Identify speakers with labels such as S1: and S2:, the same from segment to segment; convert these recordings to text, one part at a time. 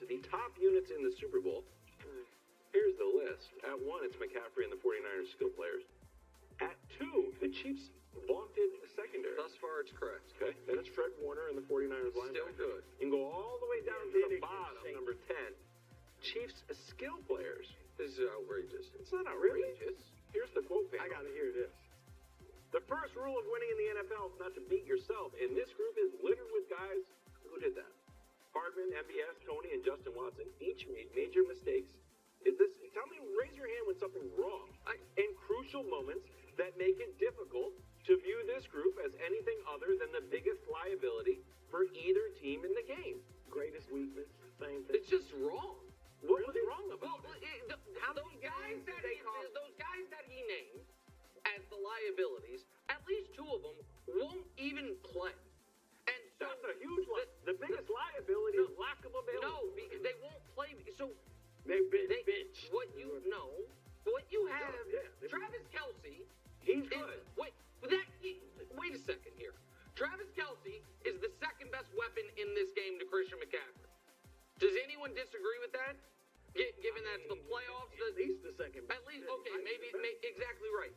S1: the top units in the Super Bowl. Here's the list. At 1, it's McCaffrey and the 49ers skill players. At 2, the Chiefs' vaunted secondary.
S2: Thus far, it's correct.
S1: Okay, then it's Fred Warner and the 49ers linebacker.
S2: Still good.
S1: You can go all the way down to the bottom, number 10. Chiefs' skill players.
S2: This is outrageous.
S1: It's not outrageous. Here's the quote panel.
S3: I gotta hear this.
S1: The first rule of winning in the NFL is not to beat yourself, and this group is littered with guys who did that. Hardman, MVS, Tony, and Justin Watson each made major mistakes. Raise your hand when something's wrong. In crucial moments that make it difficult to view this group as anything other than the biggest liability for either team in the game.
S3: Greatest weakness, same thing.
S2: It's just wrong.
S1: What was wrong about it?
S2: Those guys that he named as the liabilities, at least 2 of them won't even play. And so
S1: that's a huge the biggest liability is lack of ability.
S2: No, because they won't play. So
S3: they've been bitch.
S2: What you have, Travis Kelce.
S1: He's good.
S2: Wait a second here. Travis Kelce is the second best weapon in this game to Christian McCaffrey. Does anyone disagree with that? Given that's the playoffs,
S3: at least the second best.
S2: At least, okay, maybe exactly right.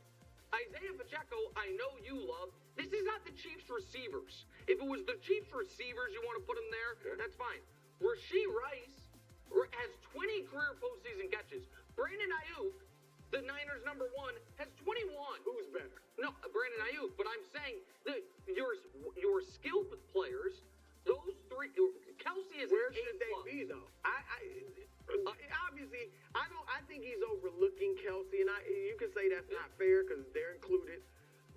S2: Isaiah Pacheco, I know you love. This is not the Chiefs receivers. If it was the Chiefs receivers you want to put him there, that's fine. Rasheed Rice has 20 career postseason catches. Brandon Ayuk, the Niners' number 1, has 21.
S3: Who's better?
S2: No, Brandon Ayuk. But I'm saying that your skilled players, those 3, Kelce is
S3: where
S2: an
S3: should
S2: A+.
S3: they be though? Obviously, I think he's overlooking Kelce, and you can say that's not fair because they're included.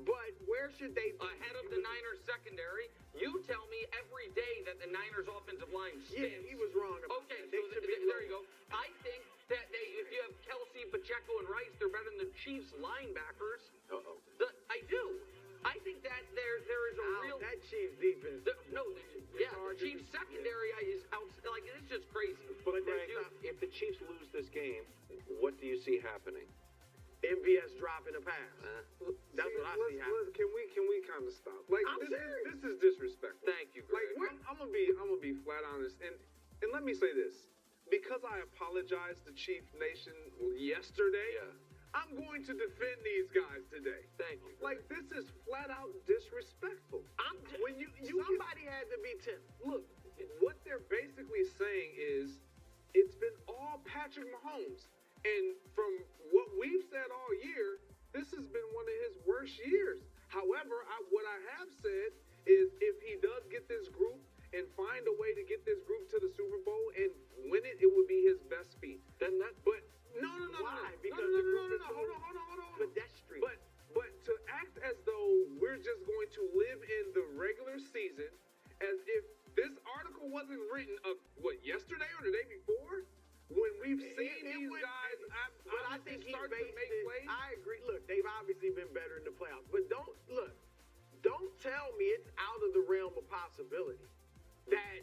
S3: But where should they be?
S2: Ahead of the Niners secondary? You tell me every day that the Niners offensive line stinks.
S3: Yeah, he was wrong about
S2: okay,
S3: that.
S2: So there you go. I think that if you have Kelce, Pacheco, and Rice, they're better than the Chiefs linebackers. I do. I think that there is a real...
S3: That Chiefs defense...
S2: The Chiefs secondary is out... Like, it's just crazy.
S1: But Greg, if the Chiefs lose this game, what do you see happening?
S3: MVS dropping a pass. That's what I see happening.
S4: Can we kind of stop? Like, this is disrespectful.
S2: Thank you, Greg.
S4: Like, I'm gonna be flat honest, and let me say this: because I apologized to Chief Nation yesterday, I'm going to defend these guys today.
S2: Thank you, Greg.
S4: Like, this is flat out disrespectful.
S3: When somebody had to be 10.
S4: Look, what they're basically saying is, it's been all Patrick Mahomes. And from what we've said all year, this has been one of his worst years. However, what I have said is if he does get this group and find a way to get this group to the Super Bowl and win it, it would be his best feat.
S3: Then that,
S4: but no.
S3: Why? Because
S4: Hold on.
S3: Pedestrian.
S4: But to act as though we're just going to live in the regular season as if this article wasn't written yesterday or the day before? When we've seen these guys,
S3: I think he
S4: start to
S3: based
S4: make
S3: it.
S4: plays.
S3: I agree. Look, they've obviously been better in the playoffs, but don't tell me it's out of the realm of possibility that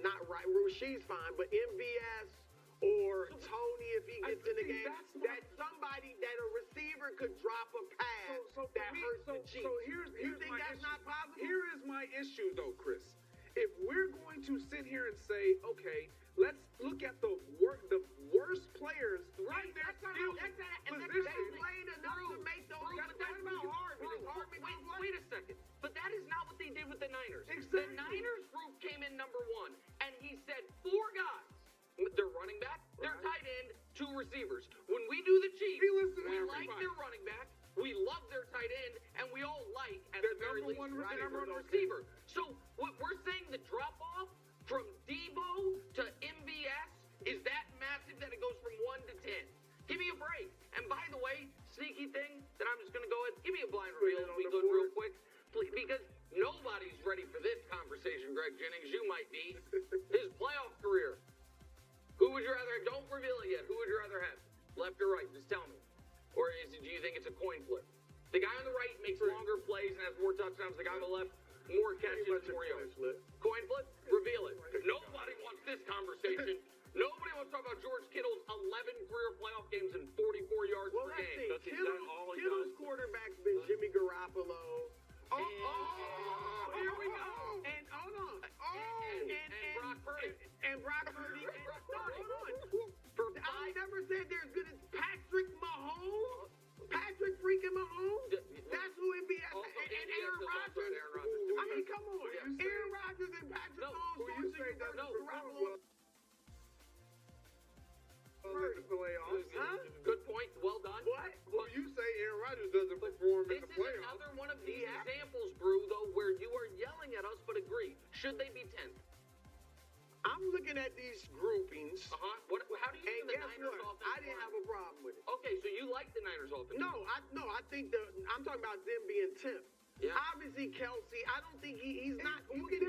S3: not right. Rasheed's fine, but MVS or Tony, if he gets in the game, that a receiver could drop a pass that hurts the Chiefs.
S4: So here's
S3: you think
S4: my
S3: that's
S4: issue.
S3: not possible?
S4: Here is my issue, though, Chris. If we're going to sit here and say, okay, let's look at the worst players
S3: right
S4: in their
S3: skill
S4: position.
S3: They played enough to make those.
S2: Wait a second. But that is not what they did with the Niners.
S4: Exactly.
S2: The Niners group came in number 1, and he said 4 guys. Their running back, their tight end, 2 receivers. When we do the Chiefs, we like their running back, we love their tight end, and we all like, at the very least, their number 1 receiver. So what we're saying, the drop-off from Debo to MVS is that massive that it goes from 1 to 10. Give me a break. And by the way, sneaky thing that I'm just going to go ahead, give me a blind reveal if we could real quick. Please, because nobody's ready for this conversation, Greg Jennings. You might be. His playoff career. Who would you rather have? Don't reveal it yet. Who would you rather have? Left or right? Just tell me. Or do you think it's a coin flip? The guy on the right makes longer plays and has more touchdowns. The guy on the left, more catches and more yards. Coin flip? Reveal it. Nobody wants this conversation. Nobody wants to talk about George Kittle's 11 career playoff games and 44 yards per game.
S3: Kittle's quarterback's been Jimmy Garoppolo.
S4: Here we go.
S3: And hold on.
S2: And Brock Purdy.
S3: And Brock Purdy.
S4: doesn't perform in
S2: This
S4: the
S2: is
S4: playoffs.
S2: another one of these examples, Brew, though, where you are yelling at us but agree. Should they be 10th?
S3: I'm looking at these groupings,
S2: How do you
S3: and
S2: think the
S3: guess
S2: Niners
S3: what?
S2: offense
S3: I didn't
S2: line-
S3: have a problem with it.
S2: Okay, so you like the Niners offense?
S3: No, I think I'm talking about them being 10th.
S2: Yeah.
S3: Obviously, Kelsey, I don't think he's not. You can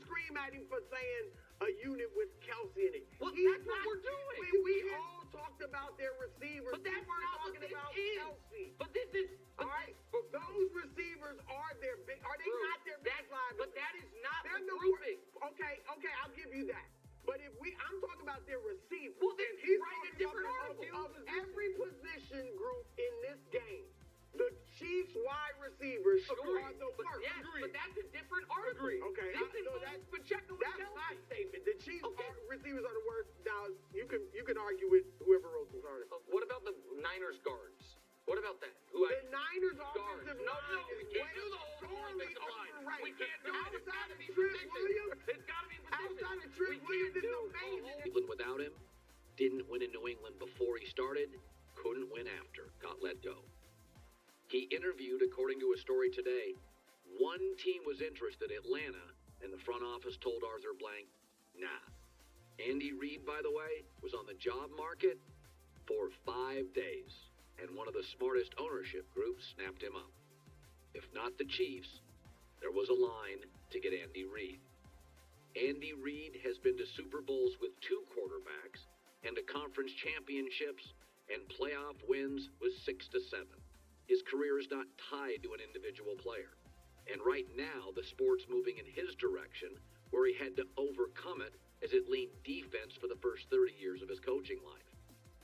S3: scream at him for saying a unit with Kelsey in it.
S2: Well,
S3: He's
S2: that's what
S3: not-
S2: we're doing.
S3: We all talked about their receivers.
S2: But that's
S3: we weren't
S2: not what
S3: talking
S2: this
S3: about
S2: is.
S3: Kelsey.
S2: But this is...
S3: All right, but those receivers are their big. Are they
S2: Brew,
S3: not their biggest liability?
S2: But that is not
S3: They're
S2: the
S3: the
S2: grouping.
S3: Okay, I'll give you that. But I'm talking about their receivers.
S2: Well, then
S3: And he's
S2: write a
S3: talking
S2: different
S3: about
S2: article.
S3: of every position group in this game. The Chiefs wide receivers are the
S2: But
S3: worst.
S2: yes, but that's a different article.
S3: Okay,
S2: This is
S3: so
S2: Mahomes, Pacheco, and
S3: that's my
S2: Kelsey.
S3: statement. The Chiefs
S2: Okay.
S3: receivers are the worst. Now you can argue with whoever wrote this article.
S2: What about the Niners guards? What about that?
S3: The Niners
S2: Guards.
S3: offensive
S2: No,
S3: line
S2: we
S3: is
S2: can't do
S3: way
S2: the whole
S3: sorely
S2: offensive line.
S3: overrated.
S2: We can't do it. It's
S3: Outside
S2: gotta
S3: of
S2: be
S3: Trent
S2: position.
S3: Williams,
S2: It's gotta be position.
S3: outside of Trent
S2: We
S3: Williams,
S2: can't
S3: is
S2: do the
S3: amazing.
S2: whole-
S5: Cleveland without him, didn't win in New England before he started, couldn't win after, got let go. He interviewed, according to a story today, one team was interested, Atlanta, and the front office told Arthur Blank, nah. Andy Reid, by the way, was on the job market for 5 days, and one of the smartest ownership groups snapped him up. If not the Chiefs, there was a line to get Andy Reid. Andy Reid has been to Super Bowls with 2 quarterbacks and to conference championships and playoff wins with 6 to 7. His career is not tied to an individual player. And right now, the sport's moving in his direction, where he had to overcome it as it leaned defense for the first 30 years of his coaching life.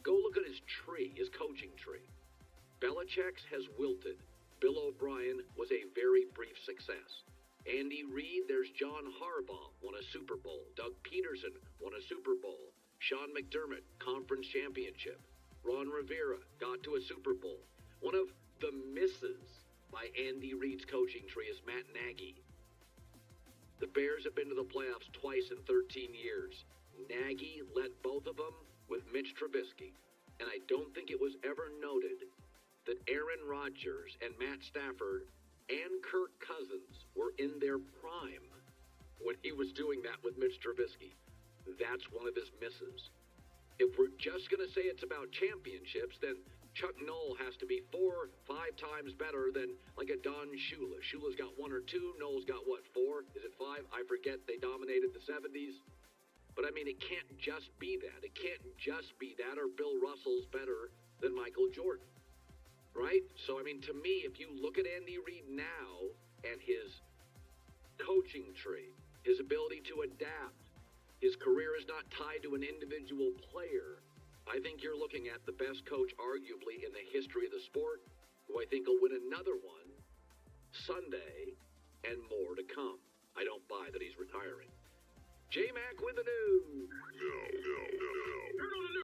S5: Go look at his tree, his coaching tree. Belichick's has wilted. Bill O'Brien was a very brief success. Andy Reid, there's John Harbaugh, won a Super Bowl. Doug Peterson won a Super Bowl. Sean McDermott, conference championship. Ron Rivera got to a Super Bowl. One of the misses by Andy Reid's coaching tree is Matt Nagy. The Bears have been to the playoffs twice in 13 years. Nagy led both of them with Mitch Trubisky. And I don't think it was ever noted that Aaron Rodgers and Matt Stafford and Kirk Cousins were in their prime when he was doing that with Mitch Trubisky. That's one of his misses. If we're just going to say it's about championships, then Chuck Noll has to be 4 or 5 times better than like a Don Shula. Shula's got 1 or 2. Noll's got what, 4? Is it 5? I forget. They dominated the 70s. But I mean, it can't just be that. It can't just be that, or Bill Russell's better than Michael Jordan. Right? So, I mean, to me, if you look at Andy Reid now and his coaching tree, his ability to adapt, his career is not tied to an individual player, I think you're looking at the best coach, arguably, in the history of the sport, who I think will win another one Sunday and more to come. I don't buy that he's retiring. J-Mac with the news.
S6: No.